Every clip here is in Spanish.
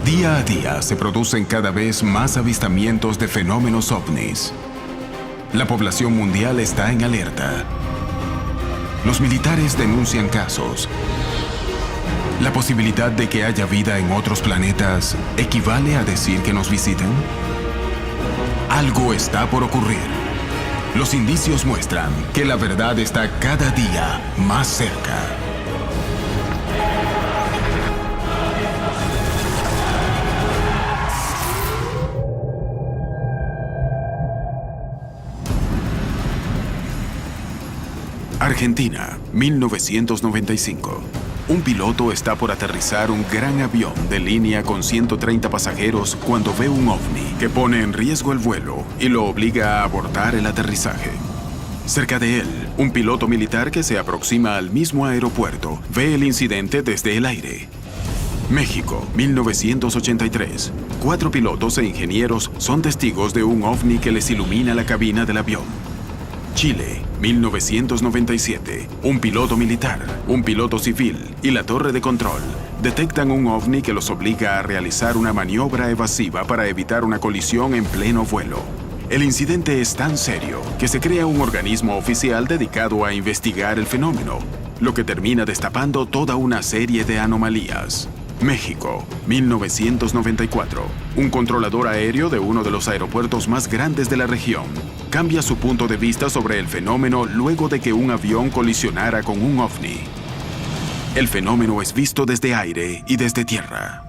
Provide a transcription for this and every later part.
Día a día se producen cada vez más avistamientos de fenómenos ovnis. La población mundial está en alerta. Los militares denuncian casos. ¿La posibilidad de que haya vida en otros planetas equivale a decir que nos visiten? Algo está por ocurrir. Los indicios muestran que la verdad está cada día más cerca. Argentina, 1995. Un piloto está por aterrizar un gran avión de línea con 130 pasajeros cuando ve un ovni que pone en riesgo el vuelo y lo obliga a abortar el aterrizaje. Cerca de él, un piloto militar que se aproxima al mismo aeropuerto ve el incidente desde el aire. México, 1983. 4 pilotos e ingenieros son testigos de un ovni que les ilumina la cabina del avión. Chile, 1997. Un piloto militar, un piloto civil y la torre de control detectan un ovni que los obliga a realizar una maniobra evasiva para evitar una colisión en pleno vuelo. El incidente es tan serio que se crea un organismo oficial dedicado a investigar el fenómeno, lo que termina destapando toda una serie de anomalías. México, 1994. Un controlador aéreo de uno de los aeropuertos más grandes de la región cambia su punto de vista sobre el fenómeno luego de que un avión colisionara con un ovni. El fenómeno es visto desde aire y desde tierra.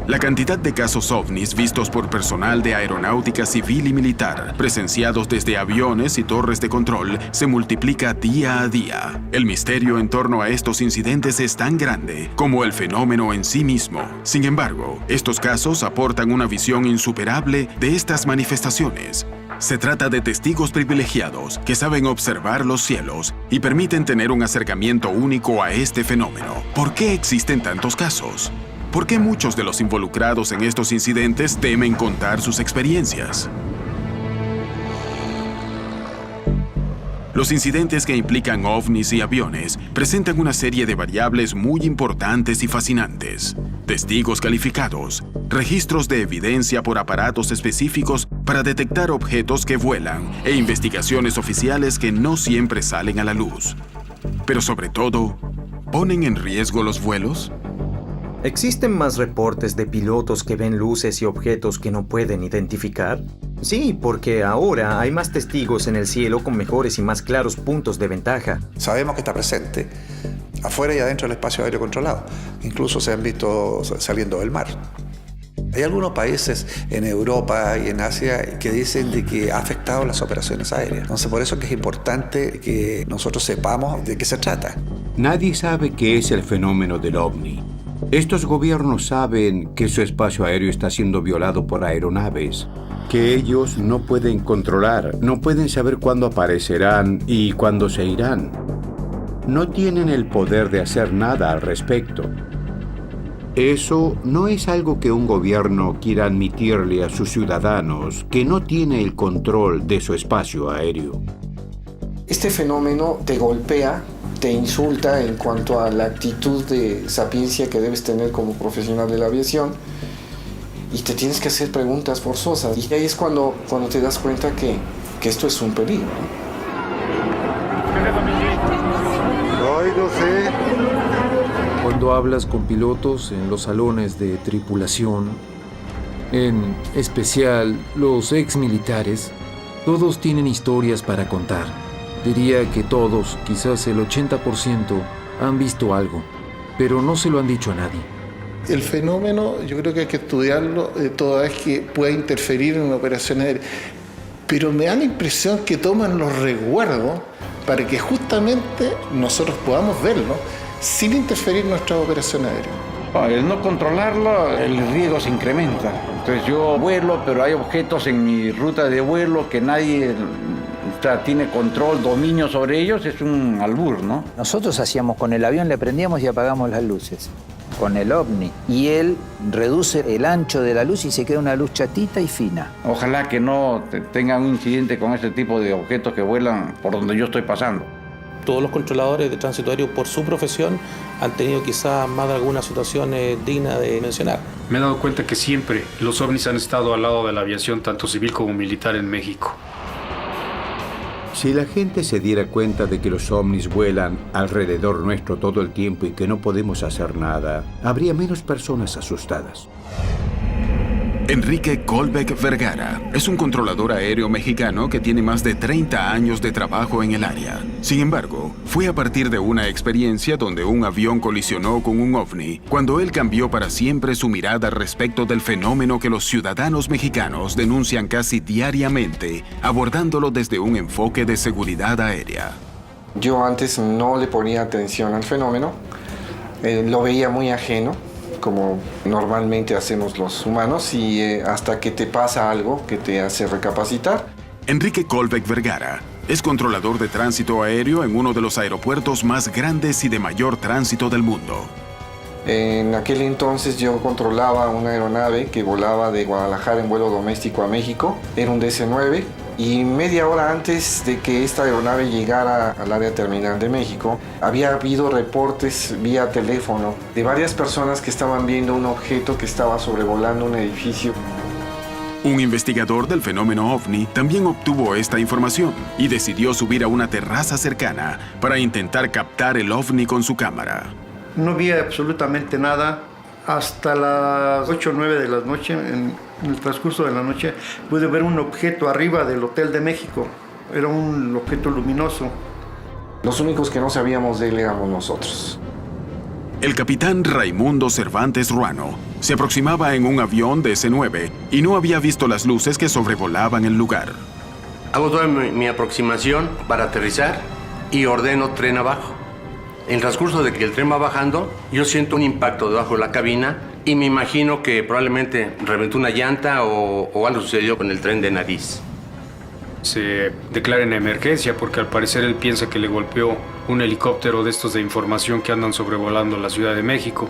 La cantidad de casos ovnis vistos por personal de aeronáutica civil y militar, presenciados desde aviones y torres de control, se multiplica día a día. El misterio en torno a estos incidentes es tan grande como el fenómeno en sí mismo. Sin embargo, estos casos aportan una visión insuperable de estas manifestaciones. Se trata de testigos privilegiados que saben observar los cielos y permiten tener un acercamiento único a este fenómeno. ¿Por qué existen tantos casos? ¿Por qué muchos de los involucrados en estos incidentes temen contar sus experiencias? Los incidentes que implican ovnis y aviones presentan una serie de variables muy importantes y fascinantes. Testigos calificados, registros de evidencia por aparatos específicos para detectar objetos que vuelan e investigaciones oficiales que no siempre salen a la luz. Pero sobre todo, ¿ponen en riesgo los vuelos? ¿Existen más reportes de pilotos que ven luces y objetos que no pueden identificar? Sí, porque ahora hay más testigos en el cielo con mejores y más claros puntos de ventaja. Sabemos que está presente afuera y adentro del espacio aéreo controlado. Incluso se han visto saliendo del mar. Hay algunos países en Europa y en Asia que dicen de que ha afectado las operaciones aéreas. Entonces, por eso es que es importante que nosotros sepamos de qué se trata. Nadie sabe qué es el fenómeno del ovni. Estos gobiernos saben que su espacio aéreo está siendo violado por aeronaves, que ellos no pueden controlar, no pueden saber cuándo aparecerán y cuándo se irán. No tienen el poder de hacer nada al respecto. Eso no es algo que un gobierno quiera admitirle a sus ciudadanos, que no tiene el control de su espacio aéreo. Este fenómeno te golpea, te insulta en cuanto a la actitud de sapiencia que debes tener como profesional de la aviación y te tienes que hacer preguntas forzosas. Y ahí es cuando te das cuenta que esto es un peligro, ¿no? Cuando hablas con pilotos en los salones de tripulación, en especial los exmilitares, todos tienen historias para contar. Diría que todos, quizás el 80%, han visto algo, pero no se lo han dicho a nadie. El fenómeno, yo creo que hay que estudiarlo toda vez que pueda interferir en una operación aérea. Pero me da la impresión que toman los resguardos para que justamente nosotros podamos verlo sin interferir en nuestra operación aérea. El no controlarlo, el riesgo se incrementa. Entonces yo vuelo, pero hay objetos en mi ruta de vuelo que nadie tiene control, dominio sobre ellos, es un albur, ¿no? Nosotros hacíamos con el avión, le prendíamos y apagamos las luces. Con el ovni. Y él reduce el ancho de la luz y se queda una luz chatita y fina. Ojalá que no tengan un incidente con este tipo de objetos que vuelan por donde yo estoy pasando. Todos los controladores de tránsito aéreo, por su profesión, han tenido quizás más de alguna situación digna de mencionar. Me he dado cuenta que siempre los ovnis han estado al lado de la aviación, tanto civil como militar en México. Si la gente se diera cuenta de que los ovnis vuelan alrededor nuestro todo el tiempo y que no podemos hacer nada, habría menos personas asustadas. Enrique Colbeck Vergara es un controlador aéreo mexicano que tiene más de 30 años de trabajo en el área. Sin embargo, fue a partir de una experiencia donde un avión colisionó con un ovni cuando él cambió para siempre su mirada respecto del fenómeno que los ciudadanos mexicanos denuncian casi diariamente, abordándolo desde un enfoque de seguridad aérea. Yo antes no le ponía atención al fenómeno, lo veía muy ajeno, como normalmente hacemos los humanos, y hasta que te pasa algo que te hace recapacitar. Enrique Colbeck Vergara es controlador de tránsito aéreo en uno de los aeropuertos más grandes y de mayor tránsito del mundo. En aquel entonces yo controlaba una aeronave que volaba de Guadalajara en vuelo doméstico a México. Era un DC-9 y media hora antes de que esta aeronave llegara al área terminal de México, había habido reportes vía teléfono de varias personas que estaban viendo un objeto que estaba sobrevolando un edificio. Un investigador del fenómeno ovni también obtuvo esta información y decidió subir a una terraza cercana para intentar captar el ovni con su cámara. No vi absolutamente nada. Hasta las 8 o 9 de la noche, en el transcurso de la noche, pude ver un objeto arriba del Hotel de México. Era un objeto luminoso. Los únicos que no sabíamos de él éramos nosotros. El capitán Raimundo Cervantes Ruano se aproximaba en un avión DC-9 y no había visto las luces que sobrevolaban el lugar. Hago toda mi aproximación para aterrizar y ordeno tren abajo. En el transcurso de que el tren va bajando, yo siento un impacto debajo de la cabina y me imagino que probablemente reventó una llanta o algo sucedió con el tren de nariz. Se declara en emergencia porque al parecer él piensa que le golpeó un helicóptero de estos de información que andan sobrevolando la Ciudad de México.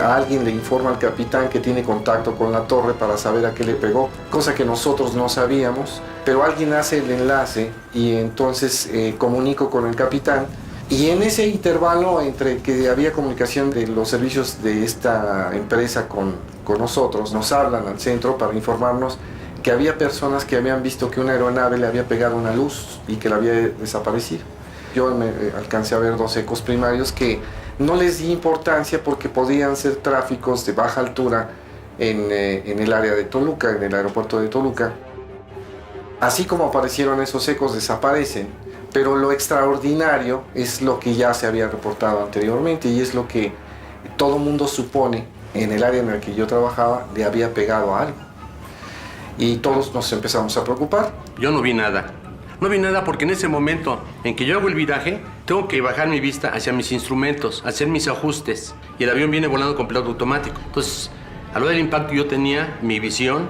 A alguien le informa al capitán que tiene contacto con la torre para saber a qué le pegó, cosa que nosotros no sabíamos, pero alguien hace el enlace y entonces comunico con el capitán. Y en ese intervalo entre que había comunicación de los servicios de esta empresa con nosotros, nos hablan al centro para informarnos que había personas que habían visto que una aeronave le había pegado una luz y que la había desaparecido. Yo me alcancé a ver 2 ecos primarios que no les di importancia porque podían ser tráficos de baja altura en el área de Toluca, en el aeropuerto de Toluca. Así como aparecieron esos ecos, desaparecen. Pero lo extraordinario es lo que ya se había reportado anteriormente y es lo que todo mundo supone en el área en la que yo trabajaba le había pegado a algo. Y todos nos empezamos a preocupar. Yo no vi nada. No vi nada porque en ese momento en que yo hago el viraje, tengo que bajar mi vista hacia mis instrumentos, hacer mis ajustes. Y el avión viene volando con piloto automático. Entonces, a lo del impacto yo tenía mi visión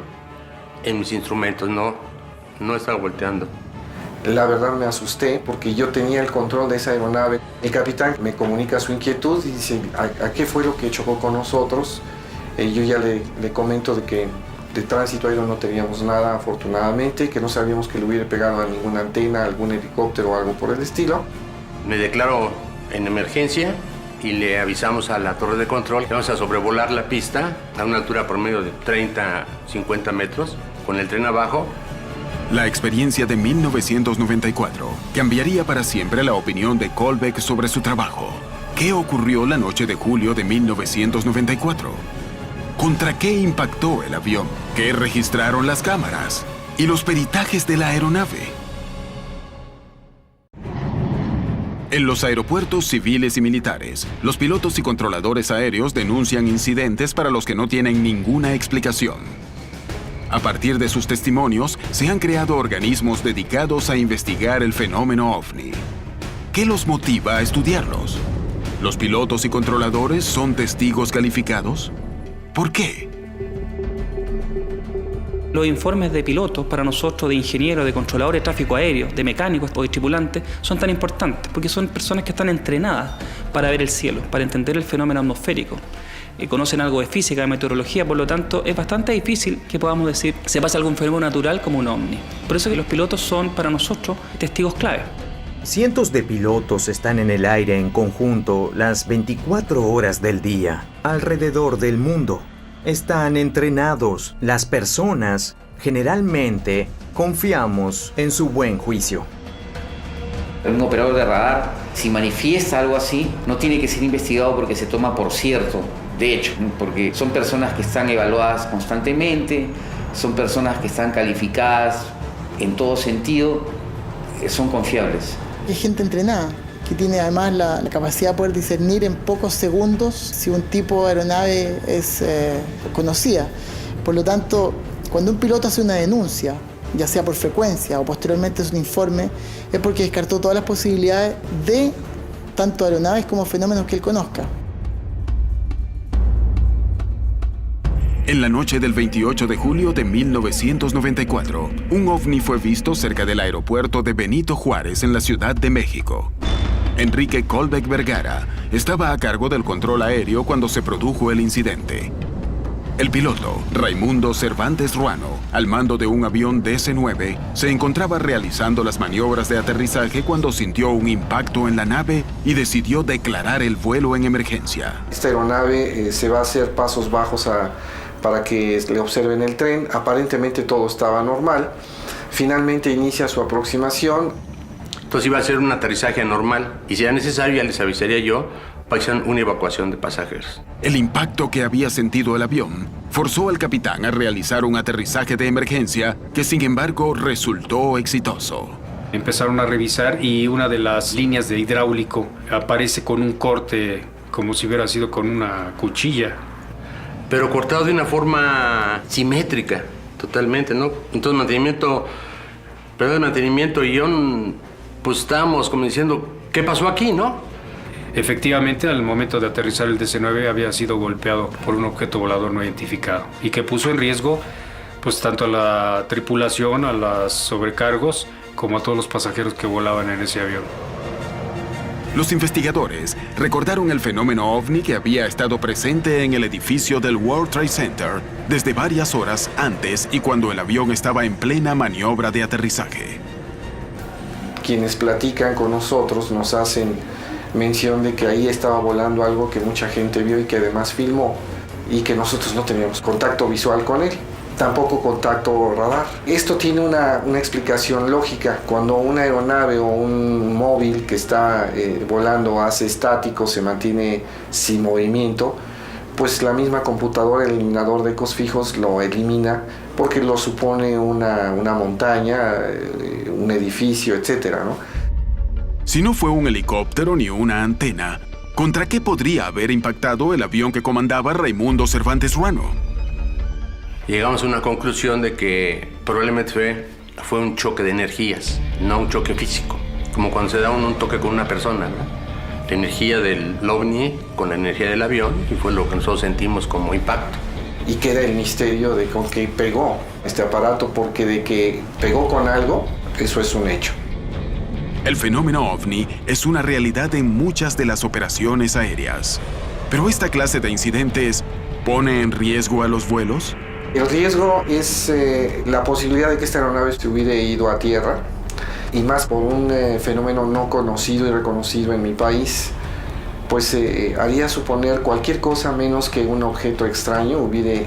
en mis instrumentos, no estaba volteando. La verdad me asusté porque yo tenía el control de esa aeronave. El capitán me comunica su inquietud y dice, ¿a qué fue lo que chocó con nosotros? Yo ya le comento de que de tránsito aéreo no teníamos nada, afortunadamente, que no sabíamos que le hubiera pegado a ninguna antena, a algún helicóptero o algo por el estilo. Me declaro en emergencia y le avisamos a la torre de control que vamos a sobrevolar la pista a una altura promedio de 30, 50 metros, con el tren abajo. La experiencia de 1994 cambiaría para siempre la opinión de Colbeck sobre su trabajo. ¿Qué ocurrió la noche de julio de 1994? ¿Contra qué impactó el avión? ¿Qué registraron las cámaras? ¿Y los peritajes de la aeronave? En los aeropuertos civiles y militares, los pilotos y controladores aéreos denuncian incidentes para los que no tienen ninguna explicación. A partir de sus testimonios, se han creado organismos dedicados a investigar el fenómeno ovni. ¿Qué los motiva a estudiarlos? ¿Los pilotos y controladores son testigos calificados? ¿Por qué? Los informes de pilotos para nosotros, de ingenieros, de controladores de tráfico aéreo, de mecánicos o de tripulantes, son tan importantes porque son personas que están entrenadas para ver el cielo, para entender el fenómeno atmosférico. Conocen algo de física, de meteorología, por lo tanto es bastante difícil que podamos decir se pasa algún fenómeno natural como un ovni. Por eso que los pilotos son para nosotros testigos clave. Cientos de pilotos están en el aire en conjunto las 24 horas del día, alrededor del mundo. Están entrenados. Las personas, generalmente, confiamos en su buen juicio. Un operador de radar, si manifiesta algo así, no tiene que ser investigado porque se toma por cierto. De hecho, porque son personas que están evaluadas constantemente, son personas que están calificadas en todo sentido, son confiables. Hay gente entrenada que tiene además la capacidad de poder discernir en pocos segundos si un tipo de aeronave es conocida. Por lo tanto, cuando un piloto hace una denuncia, ya sea por frecuencia o posteriormente es un informe, es porque descartó todas las posibilidades de tanto aeronaves como fenómenos que él conozca. En la noche del 28 de julio de 1994, un ovni fue visto cerca del aeropuerto de Benito Juárez en la Ciudad de México. Enrique Colbeck Vergara estaba a cargo del control aéreo cuando se produjo el incidente. El piloto, Raimundo Cervantes Ruano, al mando de un avión DC-9, se encontraba realizando las maniobras de aterrizaje cuando sintió un impacto en la nave y decidió declarar el vuelo en emergencia. Esta aeronave se va a hacer pasos bajos para que le observen el tren. Aparentemente todo estaba normal. Finalmente inicia su aproximación. Entonces iba a ser un aterrizaje normal y si era necesario ya les avisaría yo para hacer una evacuación de pasajeros. El impacto que había sentido el avión forzó al capitán a realizar un aterrizaje de emergencia que sin embargo resultó exitoso. Empezaron a revisar y una de las líneas de hidráulico aparece con un corte como si hubiera sido con una cuchilla. Pero cortado de una forma simétrica, totalmente, ¿no? Entonces mantenimiento y yo, pues estábamos como diciendo, ¿qué pasó aquí, no? Efectivamente, al momento de aterrizar el DC-9 había sido golpeado por un objeto volador no identificado y que puso en riesgo, pues tanto a la tripulación, a los sobrecargos, como a todos los pasajeros que volaban en ese avión. Los investigadores recordaron el fenómeno ovni que había estado presente en el edificio del World Trade Center desde varias horas antes y cuando el avión estaba en plena maniobra de aterrizaje. Quienes platican con nosotros nos hacen mención de que ahí estaba volando algo que mucha gente vio y que además filmó y que nosotros no teníamos contacto visual con él. Tampoco contacto radar. Esto tiene una explicación lógica. Cuando una aeronave o un móvil que está volando hace estático, se mantiene sin movimiento, pues la misma computadora, el eliminador de ecos fijos, lo elimina porque lo supone una montaña, un edificio, etc., ¿no? Si no fue un helicóptero ni una antena, ¿contra qué podría haber impactado el avión que comandaba Raimundo Cervantes Ruano? Llegamos a una conclusión de que probablemente fue un choque de energías, no un choque físico. Como cuando se da un toque con una persona, ¿no? La energía del ovni con la energía del avión y fue lo que nosotros sentimos como impacto. Y queda el misterio de con qué pegó este aparato, porque de que pegó con algo, eso es un hecho. El fenómeno ovni es una realidad en muchas de las operaciones aéreas. Pero esta clase de incidentes ¿pone en riesgo a los vuelos? El riesgo es la posibilidad de que esta aeronave se hubiera ido a tierra, y más por un fenómeno no conocido y reconocido en mi país, pues haría suponer cualquier cosa menos que un objeto extraño hubiera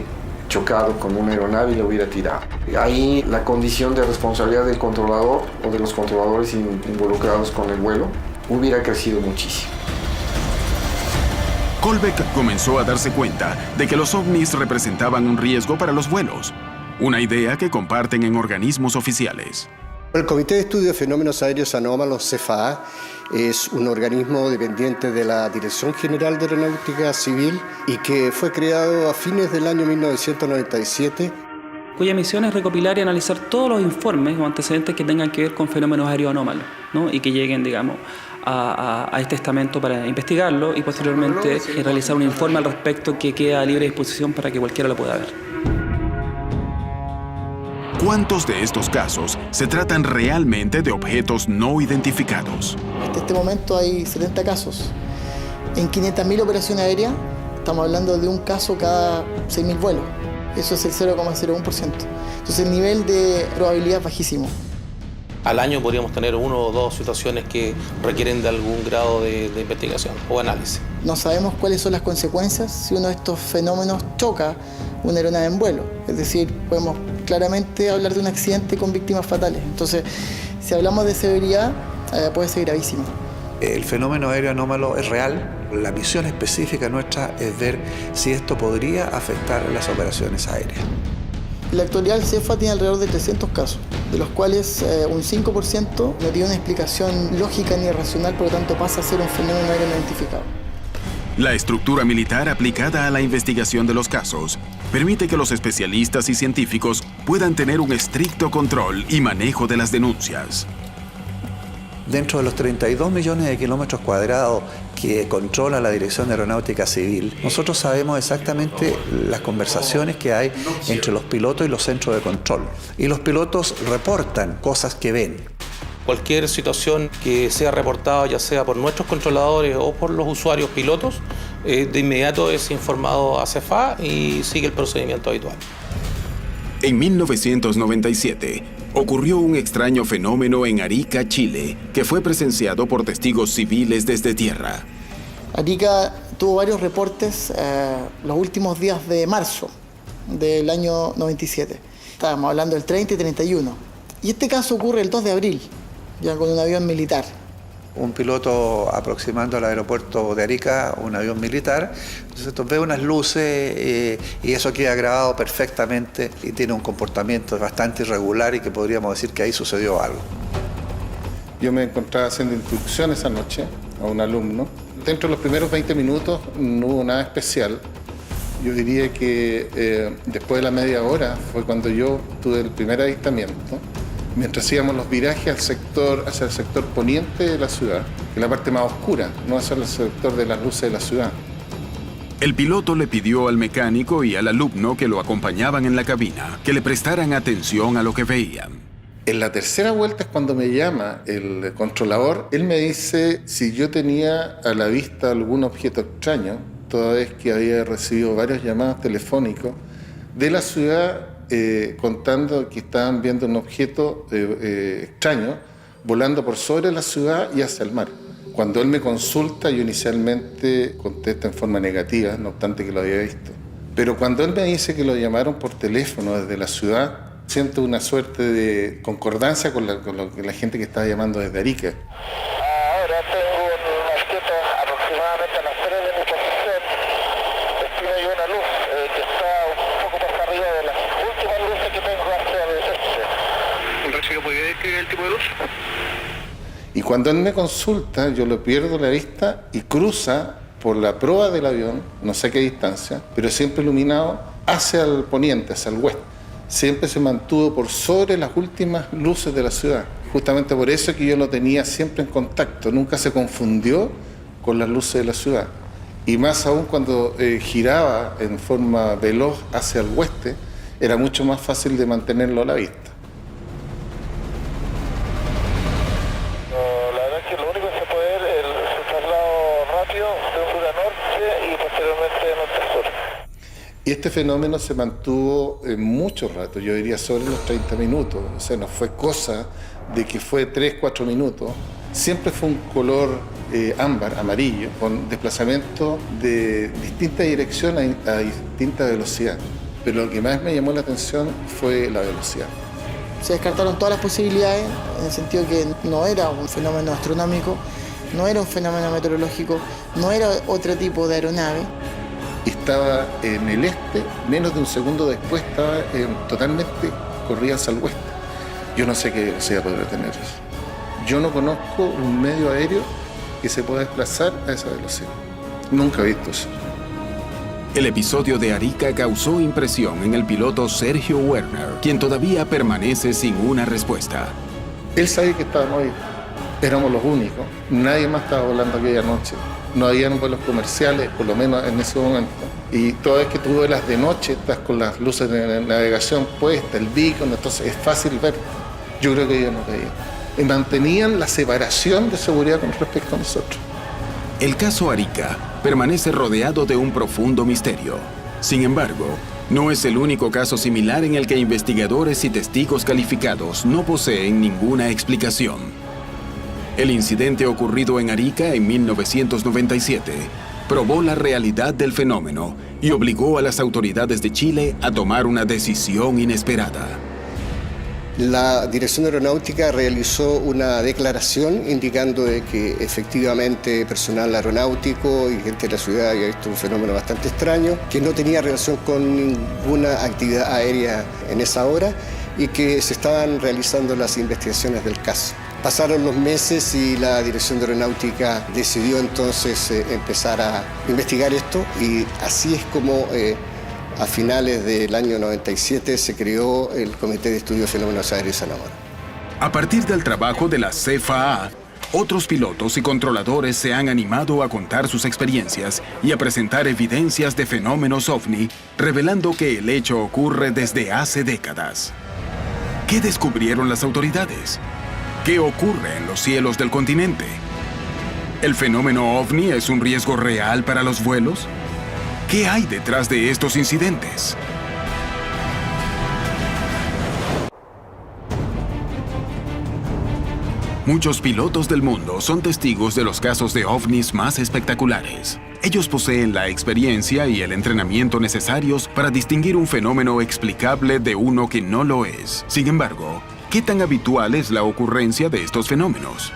chocado con una aeronave y lo hubiera tirado. Ahí la condición de responsabilidad del controlador o de los controladores involucrados con el vuelo hubiera crecido muchísimo. Colbeck comenzó a darse cuenta de que los ovnis representaban un riesgo para los vuelos, una idea que comparten en organismos oficiales. El Comité de Estudio de Fenómenos Aéreos Anómalos, CFAA, es un organismo dependiente de la Dirección General de Aeronáutica Civil y que fue creado a fines del año 1997. Cuya misión es recopilar y analizar todos los informes o antecedentes que tengan que ver con fenómenos aéreos anómalos, ¿no? Y que lleguen, digamos, a este estamento para investigarlo y posteriormente realizar un informe al respecto que queda a libre disposición para que cualquiera lo pueda ver. ¿Cuántos de estos casos se tratan realmente de objetos no identificados? Hasta este momento hay 70 casos. En 500.000 operaciones aéreas estamos hablando de un caso cada 6.000 vuelos. Eso es el 0,01%. Entonces el nivel de probabilidad es bajísimo. Al año podríamos tener 1 o 2 situaciones que requieren de algún grado de investigación o análisis. No sabemos cuáles son las consecuencias si uno de estos fenómenos choca una aeronave en vuelo. Es decir, podemos claramente hablar de un accidente con víctimas fatales. Entonces, si hablamos de severidad, puede ser gravísimo. El fenómeno aéreo anómalo es real. La misión específica nuestra es ver si esto podría afectar las operaciones aéreas. En la actualidad el CEFA tiene alrededor de 300 casos, de los cuales un 5% no tiene una explicación lógica ni racional, por lo tanto pasa a ser un fenómeno aéreo no identificado. La estructura militar aplicada a la investigación de los casos permite que los especialistas y científicos puedan tener un estricto control y manejo de las denuncias. Dentro de los 32 millones de kilómetros cuadrados que controla la Dirección de Aeronáutica Civil, nosotros sabemos exactamente las conversaciones que hay entre los pilotos y los centros de control. Y los pilotos reportan cosas que ven. Cualquier situación que sea reportada, ya sea por nuestros controladores o por los usuarios pilotos, de inmediato es informado a CEFA y sigue el procedimiento habitual. En 1997, ocurrió un extraño fenómeno en Arica, Chile, que fue presenciado por testigos civiles desde tierra. Arica tuvo varios reportes los últimos días de marzo del año 97. Estábamos hablando del 30 y 31. Y este caso ocurre el 2 de abril, ya con un avión militar. Un piloto aproximando al aeropuerto de Arica, un avión militar, entonces ve unas luces y eso queda grabado perfectamente y tiene un comportamiento bastante irregular y que podríamos decir que ahí sucedió algo. Yo me encontraba haciendo instrucción esa noche a un alumno. Dentro de los primeros 20 minutos no hubo nada especial. Yo diría que después de la media hora fue cuando yo tuve el primer avistamiento. Mientras íbamos los virajes hacia el sector poniente de la ciudad, que es la parte más oscura, no hacia el sector de las luces de la ciudad. El piloto le pidió al mecánico y al alumno que lo acompañaban en la cabina que le prestaran atención a lo que veían. En la tercera vuelta es cuando me llama el controlador. Él me dice si yo tenía a la vista algún objeto extraño, toda vez que había recibido varios llamados telefónicos de la ciudad contando que estaban viendo un objeto extraño volando por sobre la ciudad y hacia el mar. Cuando él me consulta, yo inicialmente contesto en forma negativa, no obstante que lo había visto. Pero cuando él me dice que lo llamaron por teléfono desde la ciudad, siento una suerte de concordancia con la gente que estaba llamando desde Arica. Ahora tengo un objeto aproximadamente a las 3 de mi posición. Aquí hay una luz que está un poco más arriba de las últimas luces que tengo hacia el este. ¿Entonces puede describir el tipo de luz? Y cuando él me consulta, yo lo pierdo la vista y cruza por la proa del avión, no sé a qué distancia, pero siempre iluminado hacia el poniente, hacia el oeste. Siempre se mantuvo por sobre las últimas luces de la ciudad. Justamente por eso es que yo lo tenía siempre en contacto, nunca se confundió con las luces de la ciudad. Y más aún cuando giraba en forma veloz hacia el oeste, era mucho más fácil de mantenerlo a la vista. La verdad es que lo único que se puede ver es el traslado rápido de sur a norte y posteriormente de norte a sur. Y este fenómeno se mantuvo mucho rato, yo diría sobre los 30 minutos, o sea, no fue cosa de que fue 3-4 minutos. Siempre fue un color ámbar, amarillo, con desplazamiento de distinta dirección a distinta velocidad. Pero lo que más me llamó la atención fue la velocidad. Se descartaron todas las posibilidades, en el sentido que no era un fenómeno astronómico, no era un fenómeno meteorológico, no era otro tipo de aeronave. Estaba en el este, menos de un segundo después estaba totalmente corrida hacia el oeste. Yo no sé qué velocidad podrá tener eso. Yo no conozco un medio aéreo que se pueda desplazar a esa velocidad. Nunca he visto eso. El episodio de Arica causó impresión en el piloto Sergio Werner, quien todavía permanece sin una respuesta. Él sabía que estábamos ahí. Éramos los únicos. Nadie más estaba volando aquella noche. No habían vuelos comerciales, por lo menos en ese momento. Y toda vez que tú vuelas de noche, estás con las luces de navegación puestas, el beacon, entonces es fácil ver. Yo creo que ellos no veían. Y mantenían la separación de seguridad con respecto a nosotros. El caso Arica permanece rodeado de un profundo misterio. Sin embargo, No es el único caso similar en el que investigadores y testigos calificados no poseen ninguna explicación. El incidente ocurrido en Arica en 1997 probó la realidad del fenómeno y obligó a las autoridades de Chile a tomar una decisión inesperada. La Dirección Aeronáutica realizó una declaración indicando de que efectivamente personal aeronáutico y gente de la ciudad había visto un fenómeno bastante extraño, que no tenía relación con ninguna actividad aérea en esa hora y que se estaban realizando las investigaciones del caso. Pasaron los meses y la Dirección de Aeronáutica decidió entonces empezar a investigar esto y así es como a finales del año 97 se creó el Comité de Estudio de Fenómenos Aéreos Anómalos. A partir del trabajo de la CFAA, otros pilotos y controladores se han animado a contar sus experiencias y a presentar evidencias de fenómenos OVNI, revelando que el hecho ocurre desde hace décadas. ¿Qué descubrieron las autoridades? ¿Qué ocurre en los cielos del continente? ¿El fenómeno OVNI es un riesgo real para los vuelos? ¿Qué hay detrás de estos incidentes? Muchos pilotos del mundo son testigos de los casos de ovnis más espectaculares. Ellos poseen la experiencia y el entrenamiento necesarios para distinguir un fenómeno explicable de uno que no lo es. Sin embargo, ¿qué tan habitual es la ocurrencia de estos fenómenos?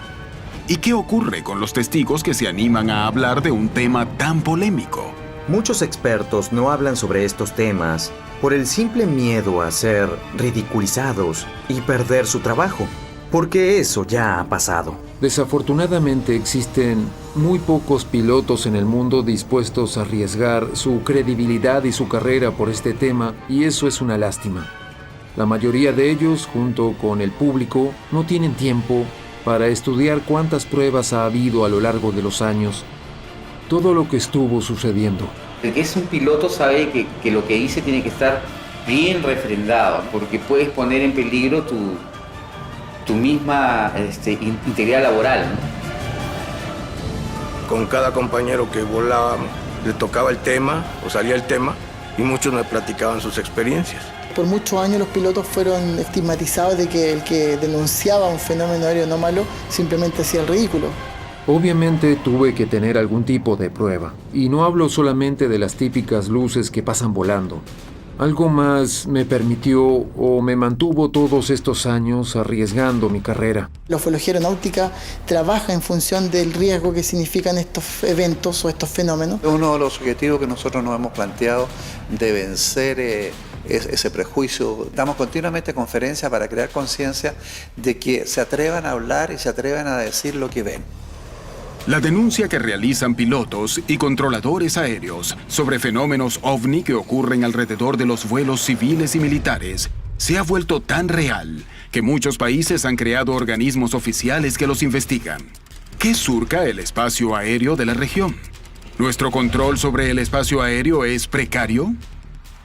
¿Y qué ocurre con los testigos que se animan a hablar de un tema tan polémico? Muchos expertos no hablan sobre estos temas por el simple miedo a ser ridiculizados y perder su trabajo, porque eso ya ha pasado. Desafortunadamente existen muy pocos pilotos en el mundo dispuestos a arriesgar su credibilidad y su carrera por este tema, y eso es una lástima. La mayoría de ellos, junto con el público, no tienen tiempo para estudiar cuántas pruebas ha habido a lo largo de los años, todo lo que estuvo sucediendo. El que es un piloto sabe que lo que dice tiene que estar bien refrendado, porque puedes poner en peligro tu misma integridad laboral, ¿no? Con cada compañero que volaba le tocaba el tema o salía el tema y muchos me platicaban sus experiencias. Por muchos años los pilotos fueron estigmatizados de que el que denunciaba un fenómeno aéreo anómalo simplemente hacía el ridículo. Obviamente tuve que tener algún tipo de prueba, y no hablo solamente de las típicas luces que pasan volando. Algo más me permitió o me mantuvo todos estos años arriesgando mi carrera. La ufología aeronáutica trabaja en función del riesgo que significan estos eventos o estos fenómenos. Uno de los objetivos que nosotros nos hemos planteado de vencer ese prejuicio. Damos continuamente conferencias para crear conciencia de que se atrevan a hablar y se atrevan a decir lo que ven. La denuncia que realizan pilotos y controladores aéreos sobre fenómenos OVNI que ocurren alrededor de los vuelos civiles y militares se ha vuelto tan real que muchos países han creado organismos oficiales que los investigan. ¿Qué surca el espacio aéreo de la región? ¿Nuestro control sobre el espacio aéreo es precario?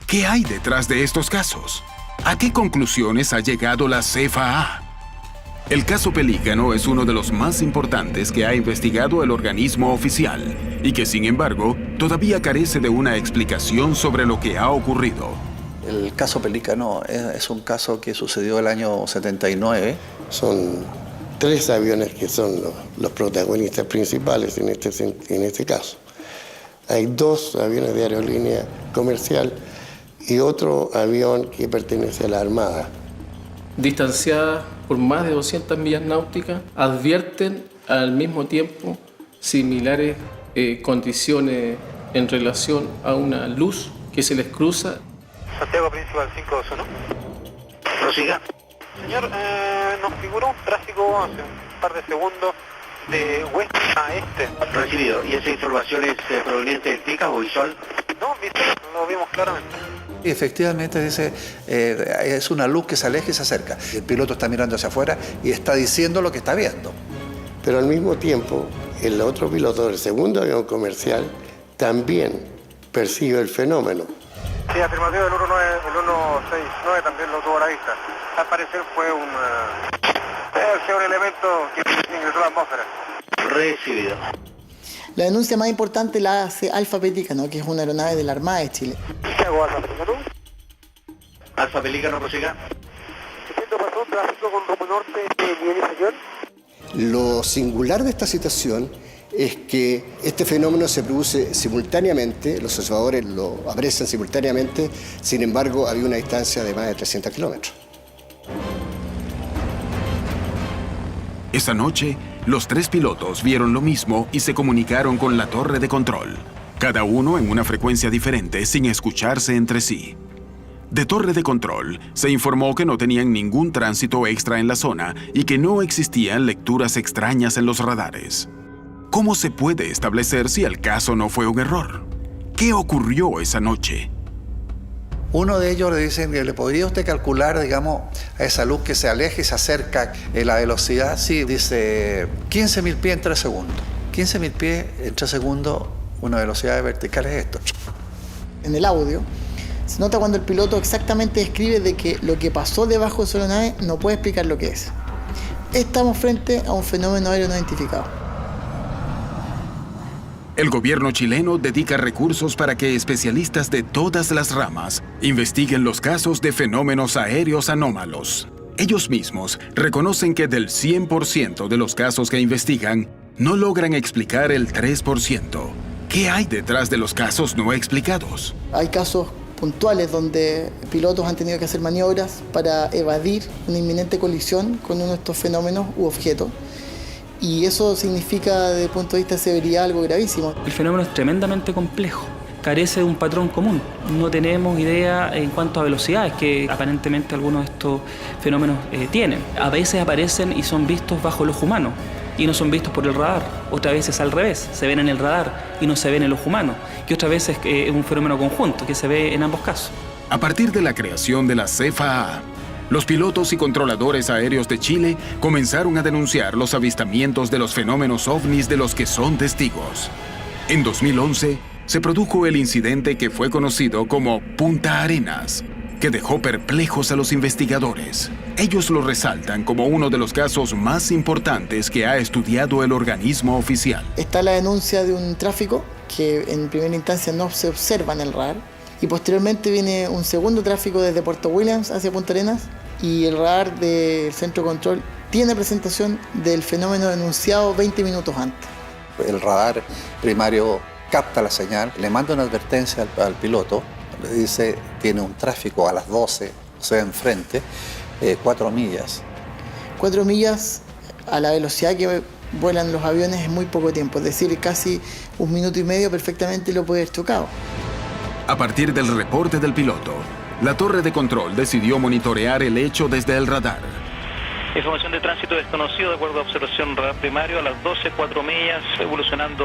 ¿Qué hay detrás de estos casos? ¿A qué conclusiones ha llegado la CFAA? El caso Pelícano es uno de los más importantes que ha investigado el organismo oficial y que, sin embargo, todavía carece de una explicación sobre lo que ha ocurrido. El caso Pelícano es un caso que sucedió el año 79. Son 3 aviones que son los protagonistas principales en este caso. Hay 2 aviones de aerolínea comercial y otro avión que pertenece a la Armada. Distanciadas por más de 200 millas náuticas, advierten al mismo tiempo similares condiciones en relación a una luz que se les cruza. Santiago Principal 521. Prosiga. Señor, nos figuró un tráfico hace un par de segundos de oeste a este. Recibido. ¿Y esa información es proveniente de TICA o visual? No, visual, lo vimos claramente. Y efectivamente dice, es una luz que se aleja y se acerca. El piloto está mirando hacia afuera y está diciendo lo que está viendo. Pero al mismo tiempo, el otro piloto del segundo avión comercial también percibe el fenómeno. Sí, afirmativo, el 169 también lo tuvo a la vista. Al parecer fue un elemento que ingresó a la atmósfera. Recibido. La denuncia más importante la hace Alfa Pelícano, que es una aeronave de la Armada de Chile. ¿Qué hago, Alfa Pelícano? Alfa Pelícano, prosiga. Pasó tráfico con rumbo norte de Nivel Inferior. Lo singular de esta situación es que este fenómeno se produce simultáneamente, los observadores lo aprecian simultáneamente, sin embargo había una distancia de más de 300 kilómetros. Esa noche, los 3 pilotos vieron lo mismo y se comunicaron con la torre de control, cada uno en una frecuencia diferente sin escucharse entre sí. De torre de control, se informó que no tenían ningún tránsito extra en la zona y que no existían lecturas extrañas en los radares. ¿Cómo se puede establecer si el caso no fue un error? ¿Qué ocurrió esa noche? Uno de ellos le dicen que le podría usted calcular, digamos, a esa luz que se aleja y se acerca la velocidad. Sí, dice 15.000 pies en 3 segundos. 15.000 pies en 3 segundos, una velocidad vertical es esto. En el audio se nota cuando el piloto exactamente describe de que lo que pasó debajo de su aeronave no puede explicar lo que es. Estamos frente a un fenómeno aéreo no identificado. El gobierno chileno dedica recursos para que especialistas de todas las ramas investiguen los casos de fenómenos aéreos anómalos. Ellos mismos reconocen que del 100% de los casos que investigan, no logran explicar el 3%. ¿Qué hay detrás de los casos no explicados? Hay casos puntuales donde pilotos han tenido que hacer maniobras para evadir una inminente colisión con uno de estos fenómenos u objetos. Y eso significa, desde el punto de vista de severidad, algo gravísimo. El fenómeno es tremendamente complejo, carece de un patrón común. No tenemos idea en cuanto a velocidades que aparentemente algunos de estos fenómenos tienen. A veces aparecen y son vistos bajo el ojo humano y no son vistos por el radar. Otras veces al revés, se ven en el radar y no se ven en el ojo humano. Y otras veces es un fenómeno conjunto que se ve en ambos casos. A partir de la creación de la CFAA, los pilotos y controladores aéreos de Chile comenzaron a denunciar los avistamientos de los fenómenos ovnis de los que son testigos. En 2011, se produjo el incidente que fue conocido como Punta Arenas, que dejó perplejos a los investigadores. Ellos lo resaltan como uno de los casos más importantes que ha estudiado el organismo oficial. Está la denuncia de un tráfico que en primera instancia no se observa en el radar y posteriormente viene un segundo tráfico desde Puerto Williams hacia Punta Arenas y el radar del centro de control tiene presentación del fenómeno denunciado 20 minutos antes. El radar primario capta la señal, le manda una advertencia al piloto, le dice tiene un tráfico a las 12, o sea, enfrente, 4 millas. 4 millas a la velocidad que vuelan los aviones es muy poco tiempo, es decir, casi 1 minuto y medio perfectamente lo puede haber chocado. A partir del reporte del piloto, la torre de control decidió monitorear el hecho desde el radar. Información de tránsito desconocido de acuerdo a observación radar primario a las 12, 4 millas, evolucionando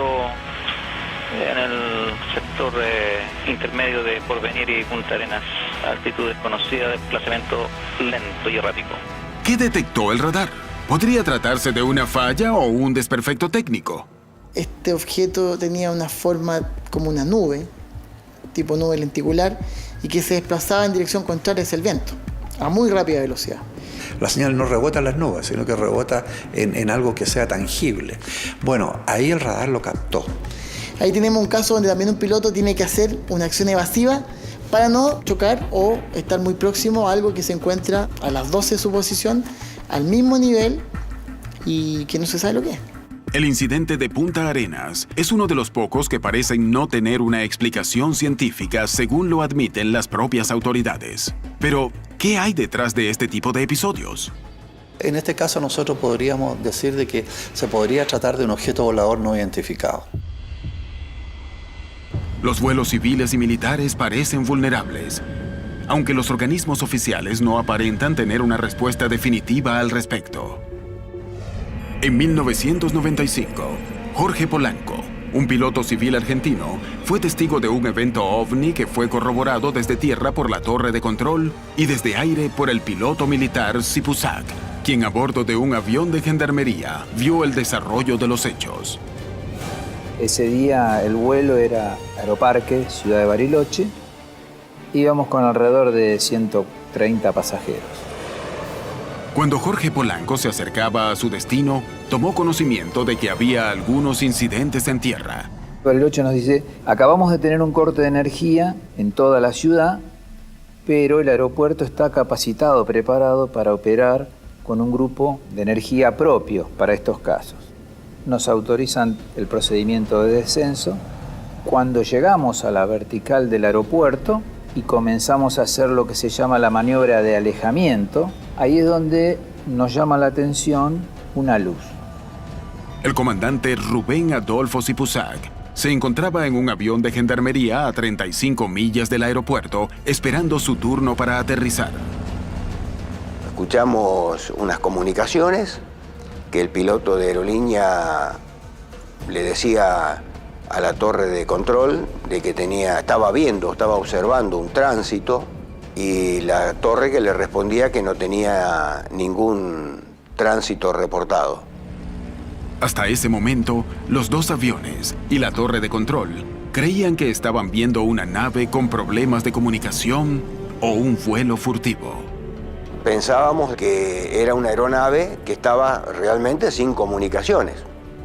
en el sector intermedio de Porvenir y Punta Arenas, altitud desconocida, desplazamiento lento y errático. ¿Qué detectó el radar? ¿Podría tratarse de una falla o un desperfecto técnico? Este objeto tenía una forma como una nube, tipo nube lenticular, y que se desplazaba en dirección contraria hacia el viento, a muy rápida velocidad. La señal no rebota en las nubes, sino que rebota en algo que sea tangible. Bueno, ahí el radar lo captó. Ahí tenemos un caso donde también un piloto tiene que hacer una acción evasiva para no chocar o estar muy próximo a algo que se encuentra a las 12 de su posición, al mismo nivel y que no se sabe lo que es. El incidente de Punta Arenas es uno de los pocos que parecen no tener una explicación científica según lo admiten las propias autoridades. Pero, ¿qué hay detrás de este tipo de episodios? En este caso nosotros podríamos decir de que se podría tratar de un objeto volador no identificado. Los vuelos civiles y militares parecen vulnerables, aunque los organismos oficiales no aparentan tener una respuesta definitiva al respecto. En 1995, Jorge Polanco, un piloto civil argentino, fue testigo de un evento ovni que fue corroborado desde tierra por la torre de control y desde aire por el piloto militar Sipusak, quien a bordo de un avión de gendarmería vio el desarrollo de los hechos. Ese día el vuelo era Aeroparque, ciudad de Bariloche. Íbamos con alrededor de 130 pasajeros. Cuando Jorge Polanco se acercaba a su destino, tomó conocimiento de que había algunos incidentes en tierra. Bariloche nos dice, acabamos de tener un corte de energía en toda la ciudad, pero el aeropuerto está capacitado, preparado para operar con un grupo de energía propio para estos casos. Nos autorizan el procedimiento de descenso. Cuando llegamos a la vertical del aeropuerto y comenzamos a hacer lo que se llama la maniobra de alejamiento, ahí es donde nos llama la atención una luz. El comandante Rubén Adolfo Sipusac se encontraba en un avión de gendarmería a 35 millas del aeropuerto, esperando su turno para aterrizar. Escuchamos unas comunicaciones que el piloto de aerolínea le decía a la torre de control de que estaba observando un tránsito, y la torre que le respondía que no tenía ningún tránsito reportado. Hasta ese momento, los dos aviones y la torre de control creían que estaban viendo una nave con problemas de comunicación o un vuelo furtivo. Pensábamos que era una aeronave que estaba realmente sin comunicaciones.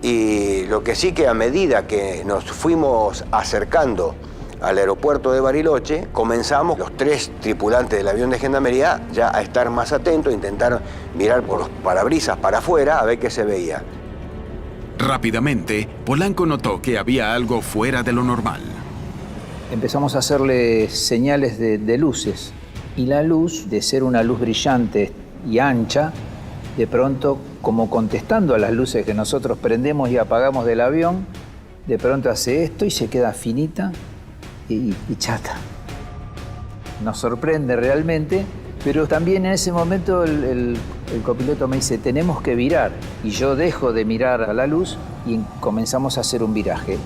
Y lo que sí, que a medida que nos fuimos acercando al aeropuerto de Bariloche, comenzamos los 3 tripulantes del avión de gendarmería ya a estar más atentos, a intentar mirar por los parabrisas para afuera a ver qué se veía. Rápidamente, Polanco notó que había algo fuera de lo normal. Empezamos a hacerle señales de luces, y la luz, de ser una luz brillante y ancha, de pronto, como contestando a las luces que nosotros prendemos y apagamos del avión, de pronto hace esto y se queda finita y chata. Nos sorprende realmente, pero también en ese momento el copiloto me dice, tenemos que virar. Y yo dejo de mirar a la luz y comenzamos a hacer un viraje.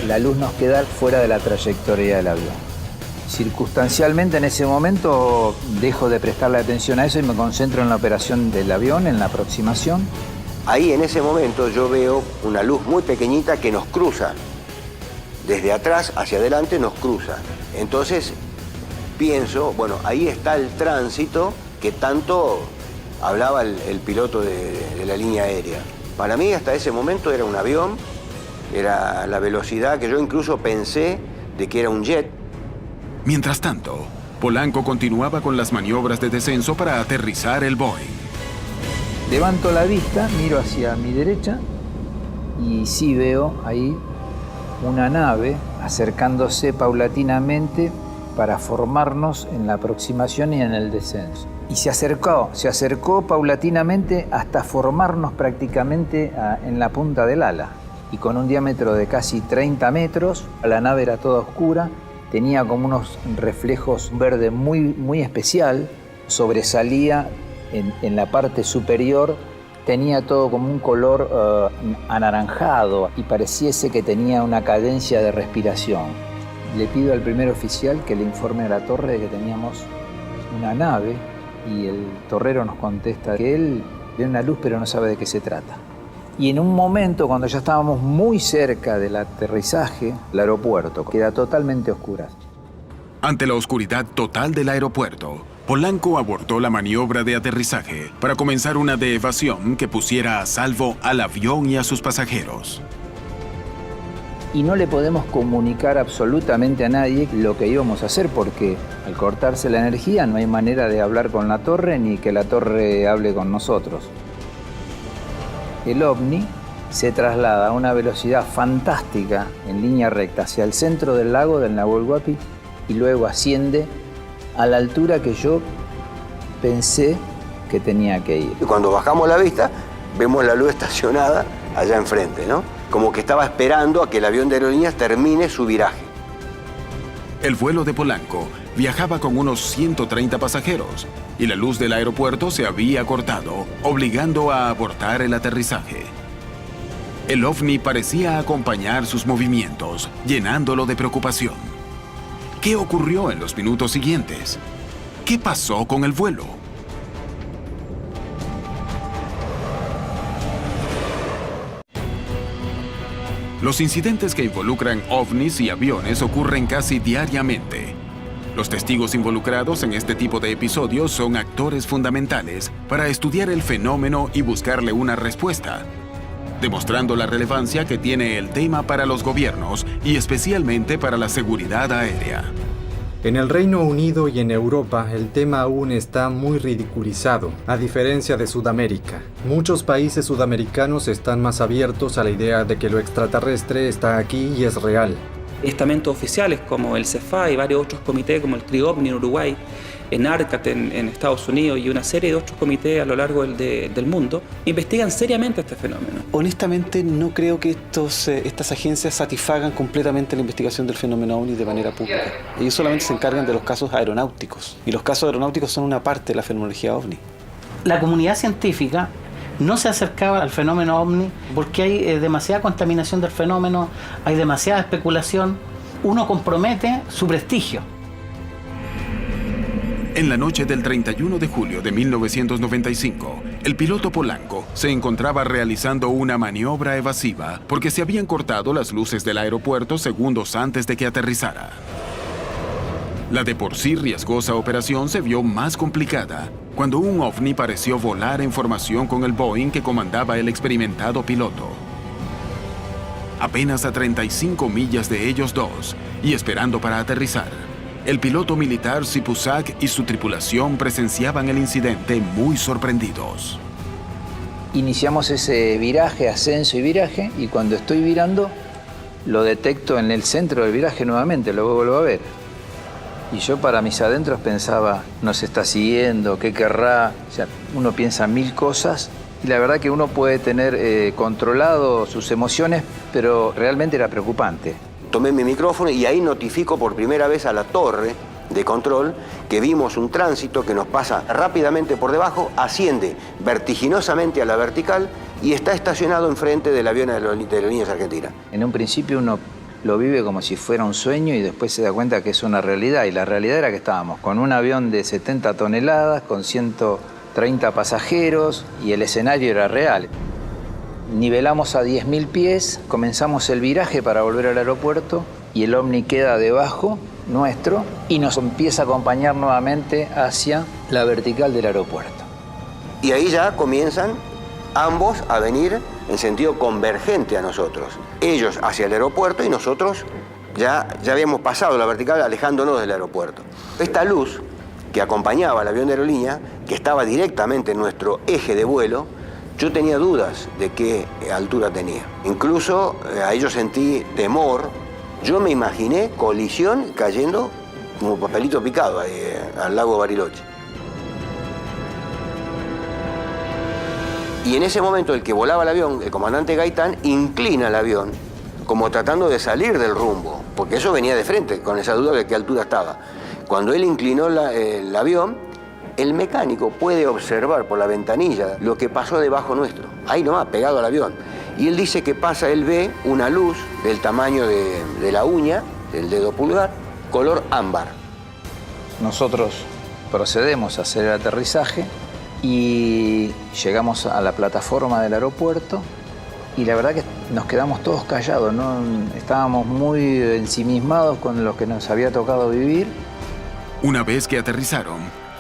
La luz nos queda fuera de la trayectoria del avión. Circunstancialmente en ese momento dejo de prestarle atención a eso y me concentro en la operación del avión, en la aproximación. Ahí en ese momento yo veo una luz muy pequeñita que nos cruza. Desde atrás hacia adelante nos cruza. Entonces pienso, bueno, ahí está el tránsito que tanto hablaba el piloto de la línea aérea. Para mí hasta ese momento era un avión, era la velocidad que yo incluso pensé de que era un jet. Mientras tanto, Polanco continuaba con las maniobras de descenso para aterrizar el Boeing. Levanto la vista, miro hacia mi derecha y sí veo ahí una nave acercándose paulatinamente para formarnos en la aproximación y en el descenso. Y se acercó paulatinamente hasta formarnos prácticamente en la punta del ala. Y con un diámetro de casi 30 metros, la nave era toda oscura, tenía como unos reflejos verde muy especial, sobresalía en la parte superior, tenía todo como un color anaranjado y pareciese que tenía una cadencia de respiración. Le pido al primer oficial que le informe a la torre de que teníamos una nave y el torrero nos contesta que él ve una luz pero no sabe de qué se trata. Y en un momento, cuando ya estábamos muy cerca del aterrizaje, el aeropuerto queda totalmente oscuro. Ante la oscuridad total del aeropuerto, Polanco abortó la maniobra de aterrizaje para comenzar una de evasión que pusiera a salvo al avión y a sus pasajeros. Y no le podemos comunicar absolutamente a nadie lo que íbamos a hacer porque al cortarse la energía no hay manera de hablar con la torre ni que la torre hable con nosotros. El ovni se traslada a una velocidad fantástica en línea recta hacia el centro del lago del Nahuel Huapi y luego asciende a la altura que yo pensé que tenía que ir. Y cuando bajamos la vista, vemos la luz estacionada allá enfrente, ¿no? Como que estaba esperando a que el avión de aerolíneas termine su viraje. El vuelo de Polanco viajaba con unos 130 pasajeros y la luz del aeropuerto se había cortado, obligando a abortar el aterrizaje. El ovni parecía acompañar sus movimientos, llenándolo de preocupación. ¿Qué ocurrió en los minutos siguientes? ¿Qué pasó con el vuelo? Los incidentes que involucran ovnis y aviones ocurren casi diariamente. Los testigos involucrados en este tipo de episodios son actores fundamentales para estudiar el fenómeno y buscarle una respuesta. demostrando la relevancia que tiene el tema para los gobiernos y especialmente para la seguridad aérea. En el Reino Unido y en Europa, el tema aún está muy ridiculizado, a diferencia de Sudamérica. Muchos países sudamericanos están más abiertos a la idea de que lo extraterrestre está aquí y es real. Estamentos oficiales como el CEFA y varios otros comités como el CRIOVNI en Uruguay, en ARCAT en Estados Unidos y una serie de otros comités a lo largo del mundo investigan seriamente este fenómeno. Honestamente no creo que estas agencias satisfagan completamente la investigación del fenómeno OVNI de manera pública. Ellos solamente se encargan de los casos aeronáuticos y los casos aeronáuticos son una parte de la fenomenología OVNI. La comunidad científica no se acercaba al fenómeno OVNI porque hay demasiada contaminación del fenómeno, hay demasiada especulación, uno compromete su prestigio. En la noche del 31 de julio de 1995, el piloto Polanco se encontraba realizando una maniobra evasiva porque se habían cortado las luces del aeropuerto segundos antes de que aterrizara. La de por sí riesgosa operación se vio más complicada cuando un ovni pareció volar en formación con el Boeing que comandaba el experimentado piloto. Apenas a 35 millas de ellos dos y esperando para aterrizar, el piloto militar Sipusak y su tripulación presenciaban el incidente muy sorprendidos. Iniciamos ese viraje, ascenso y viraje, y cuando estoy virando, lo detecto en el centro del viraje nuevamente, lo vuelvo a ver. Y yo para mis adentros pensaba, nos está siguiendo, ¿qué querrá? O sea, uno piensa mil cosas y la verdad que uno puede tener controlado sus emociones, pero realmente era preocupante. Tomé mi micrófono y ahí notifico por primera vez a la torre de control que vimos un tránsito que nos pasa rápidamente por debajo, asciende vertiginosamente a la vertical y está estacionado enfrente del avión de Aerolíneas Argentinas. En un principio uno lo vive como si fuera un sueño y después se da cuenta que es una realidad. Y la realidad era que estábamos con un avión de 70 toneladas, con 130 pasajeros y el escenario era real. Nivelamos a 10.000 pies, comenzamos el viraje para volver al aeropuerto y el ovni queda debajo nuestro y nos empieza a acompañar nuevamente hacia la vertical del aeropuerto. Y ahí ya comienzan ambos a venir en sentido convergente a nosotros. Ellos hacia el aeropuerto y nosotros ya habíamos pasado la vertical alejándonos del aeropuerto. Esta luz que acompañaba al avión de aerolínea, que estaba directamente en nuestro eje de vuelo, yo tenía dudas de qué altura tenía. Incluso a ellos sentí temor. Yo me imaginé colisión cayendo como papelito picado ahí, al lago Bariloche. Y en ese momento el que volaba el avión, el comandante Gaitán, inclina el avión como tratando de salir del rumbo, porque eso venía de frente, con esa duda de qué altura estaba. Cuando él inclinó el avión, el mecánico puede observar por la ventanilla lo que pasó debajo nuestro, ahí nomás, pegado al avión. Y él dice que pasa, él ve una luz del tamaño de la uña, del dedo pulgar, color ámbar. Nosotros procedemos a hacer el aterrizaje y llegamos a la plataforma del aeropuerto y la verdad que nos quedamos todos callados, ¿no? Estábamos muy ensimismados con lo que nos había tocado vivir. Una vez que aterrizaron,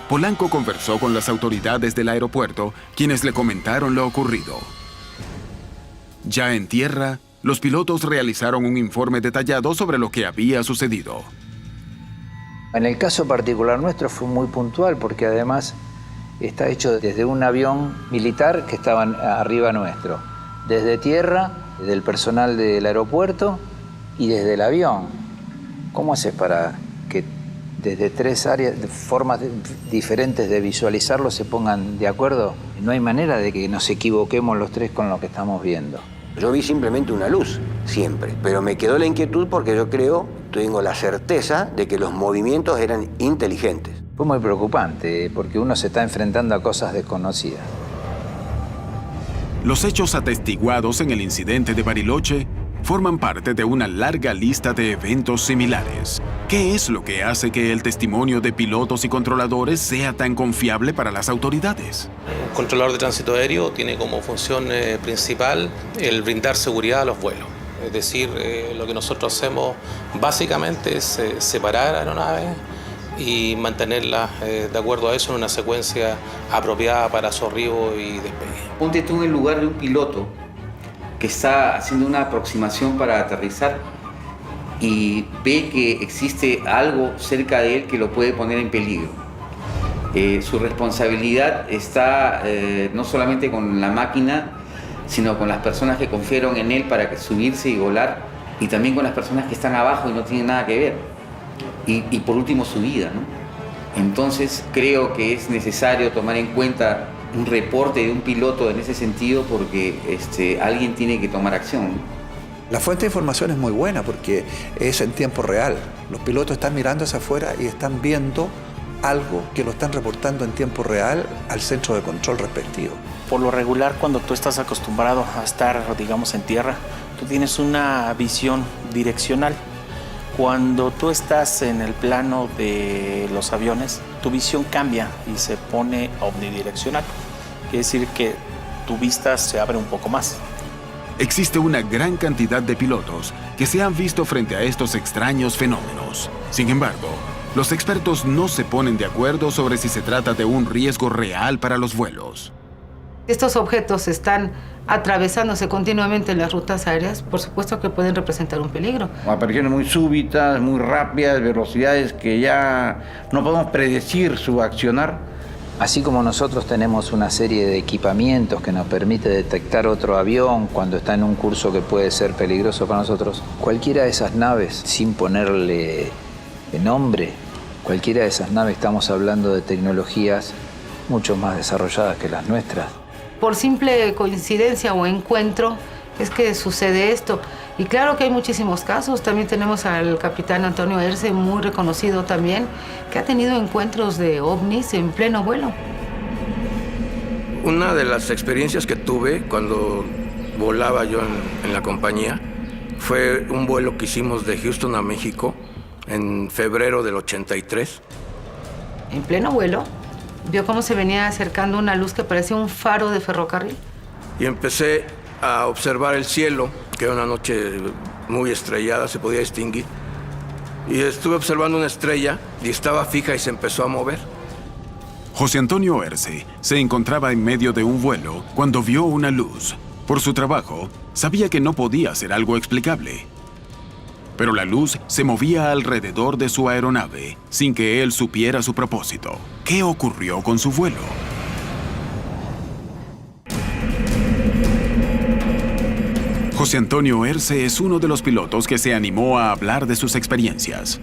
Polanco conversó con las autoridades del aeropuerto, quienes le comentaron lo ocurrido. Ya en tierra, los pilotos realizaron un informe detallado sobre lo que había sucedido. En el caso particular nuestro fue muy puntual porque además está hecho desde un avión militar que estaba arriba nuestro, desde tierra, del personal del aeropuerto y desde el avión. ¿Cómo haces para que desde tres áreas, formas diferentes de visualizarlo se pongan de acuerdo? No hay manera de que nos equivoquemos los tres con lo que estamos viendo. Yo vi simplemente una luz, siempre, pero me quedó la inquietud porque yo tengo la certeza de que los movimientos eran inteligentes. Fue muy preocupante porque uno se está enfrentando a cosas desconocidas. Los hechos atestiguados en el incidente de Bariloche forman parte de una larga lista de eventos similares. ¿Qué es lo que hace que el testimonio de pilotos y controladores sea tan confiable para las autoridades? Un controlador de tránsito aéreo tiene como función principal el brindar seguridad a los vuelos. Es decir, lo que nosotros hacemos básicamente es separar aeronaves y mantenerlas de acuerdo a eso en una secuencia apropiada para su arribo y despegue. Ponte tú en el lugar de un piloto que está haciendo una aproximación para aterrizar y ve que existe algo cerca de él que lo puede poner en peligro. Su responsabilidad está no solamente con la máquina, sino con las personas que confiaron en él para subirse y volar, y también con las personas que están abajo y no tienen nada que ver. Y por último su vida, ¿no? Entonces creo que es necesario tomar en cuenta un reporte de un piloto en ese sentido, porque alguien tiene que tomar acción. La fuente de información es muy buena porque es en tiempo real. Los pilotos están mirando hacia afuera y están viendo algo que lo están reportando en tiempo real al centro de control respectivo. Por lo regular, cuando tú estás acostumbrado a estar, digamos, en tierra, tú tienes una visión direccional. Cuando tú estás en el plano de los aviones, tu visión cambia y se pone omnidireccional. Quiere decir que tu vista se abre un poco más. Existe una gran cantidad de pilotos que se han visto frente a estos extraños fenómenos. Sin embargo, los expertos no se ponen de acuerdo sobre si se trata de un riesgo real para los vuelos. Estos objetos están atravesándose continuamente en las rutas aéreas, por supuesto que pueden representar un peligro. Apariciones muy súbitas, muy rápidas, velocidades que ya no podemos predecir su accionar. Así como nosotros tenemos una serie de equipamientos que nos permite detectar otro avión cuando está en un curso que puede ser peligroso para nosotros, cualquiera de esas naves, sin ponerle nombre, cualquiera de esas naves, estamos hablando de tecnologías mucho más desarrolladas que las nuestras. Por simple coincidencia o encuentro es que sucede esto. Y claro que hay muchísimos casos. También tenemos al capitán Antonio Erce, muy reconocido también, que ha tenido encuentros de ovnis en pleno vuelo. Una de las experiencias que tuve cuando volaba yo en la compañía fue un vuelo que hicimos de Houston a México en febrero del 83. En pleno vuelo, vio cómo se venía acercando una luz que parecía un faro de ferrocarril. Y empecé a observar el cielo, que era una noche muy estrellada, se podía distinguir. Y estuve observando una estrella y estaba fija y se empezó a mover. José Antonio Erce se encontraba en medio de un vuelo cuando vio una luz. Por su trabajo, sabía que no podía ser algo explicable. Pero la luz se movía alrededor de su aeronave sin que él supiera su propósito. ¿Qué ocurrió con su vuelo? José Antonio Erce es uno de los pilotos que se animó a hablar de sus experiencias.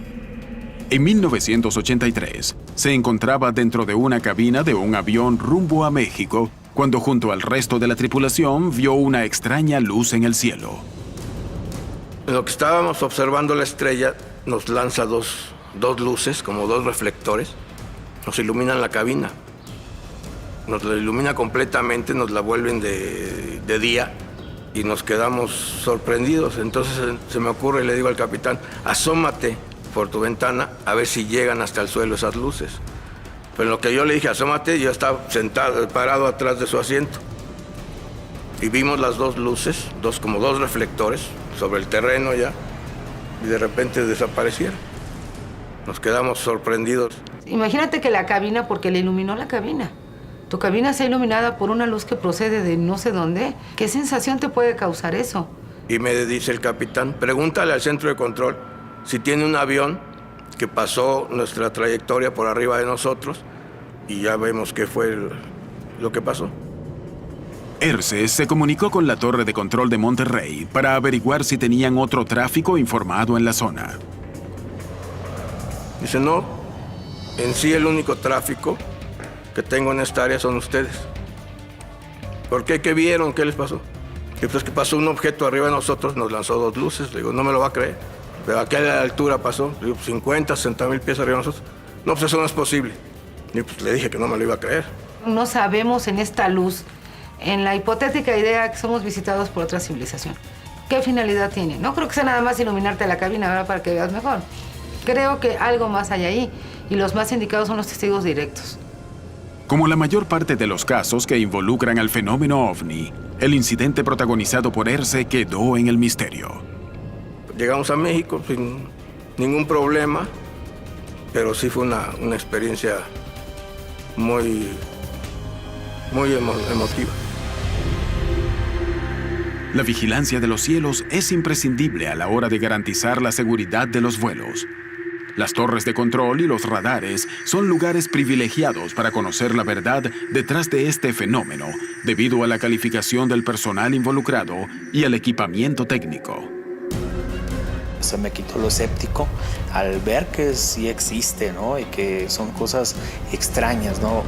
En 1983, se encontraba dentro de una cabina de un avión rumbo a México cuando junto al resto de la tripulación vio una extraña luz en el cielo. En lo que estábamos observando la estrella, nos lanza dos luces, como dos reflectores. Nos iluminan la cabina. Nos la ilumina completamente, nos la vuelven de día y nos quedamos sorprendidos. Entonces se me ocurre y le digo al capitán, asómate por tu ventana a ver si llegan hasta el suelo esas luces. Pero en lo que yo le dije, asómate, yo estaba sentado, parado atrás de su asiento. Y vimos las dos luces, como dos reflectores, sobre el terreno ya, y de repente desaparecieron. Nos quedamos sorprendidos. Imagínate que la cabina, porque le iluminó la cabina. Tu cabina está iluminada por una luz que procede de no sé dónde. ¿Qué sensación te puede causar eso? Y me dice el capitán, pregúntale al centro de control si tiene un avión que pasó nuestra trayectoria por arriba de nosotros y ya vemos qué fue lo que pasó. Erce se comunicó con la torre de control de Monterrey para averiguar si tenían otro tráfico informado en la zona. Dice, no, en sí el único tráfico que tengo en esta área son ustedes. ¿Por qué? ¿Qué vieron? ¿Qué les pasó? Y pues que pasó un objeto arriba de nosotros, nos lanzó dos luces. Le digo, no me lo va a creer. ¿Pero a qué altura pasó? Le digo, 50, 60 mil pies arriba de nosotros. No, pues eso no es posible. Y pues le dije que no me lo iba a creer. No sabemos en esta luz, en la hipotética idea que somos visitados por otra civilización, ¿qué finalidad tiene? No creo que sea nada más iluminarte la cabina, ¿verdad? Para que veas mejor. Creo que algo más hay ahí, y los más indicados son los testigos directos. Como la mayor parte de los casos que involucran al fenómeno OVNI, el incidente protagonizado por Erce quedó en el misterio. Llegamos a México sin ningún problema, pero sí fue una experiencia muy emotiva. La vigilancia de los cielos es imprescindible a la hora de garantizar la seguridad de los vuelos. Las torres de control y los radares son lugares privilegiados para conocer la verdad detrás de este fenómeno, debido a la calificación del personal involucrado y al equipamiento técnico. Se me quitó lo escéptico al ver que sí existe, ¿no? Y que son cosas extrañas, ¿no?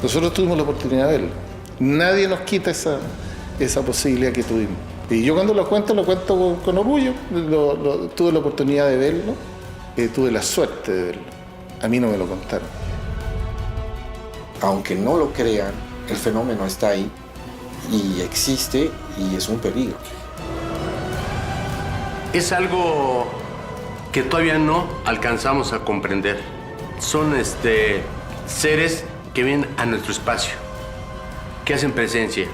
Nosotros tuvimos la oportunidad de verlo. Nadie nos quita esa posibilidad que tuvimos. Y yo cuando lo cuento con orgullo. Tuve la oportunidad de verlo, tuve la suerte de verlo. A mí no me lo contaron. Aunque no lo crean, el fenómeno está ahí y existe y es un peligro. Es algo que todavía no alcanzamos a comprender. Son seres que vienen a nuestro espacio, que hacen presencia,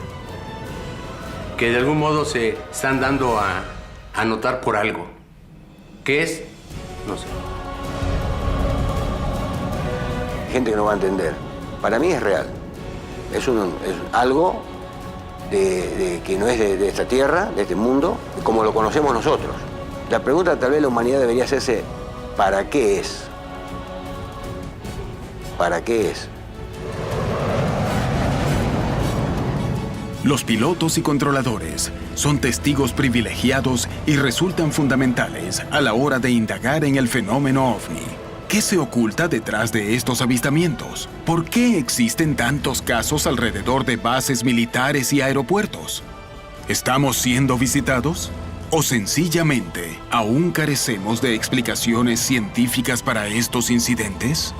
que de algún modo se están dando a notar por algo. ¿Qué es? No sé. Gente que no va a entender. Para mí es real. Es algo que no es de esta tierra, de este mundo, como lo conocemos nosotros. La pregunta tal vez la humanidad debería hacerse, ¿para qué es? ¿Para qué es? Los pilotos y controladores son testigos privilegiados y resultan fundamentales a la hora de indagar en el fenómeno OVNI. ¿Qué se oculta detrás de estos avistamientos? ¿Por qué existen tantos casos alrededor de bases militares y aeropuertos? ¿Estamos siendo visitados? ¿O sencillamente aún carecemos de explicaciones científicas para estos incidentes?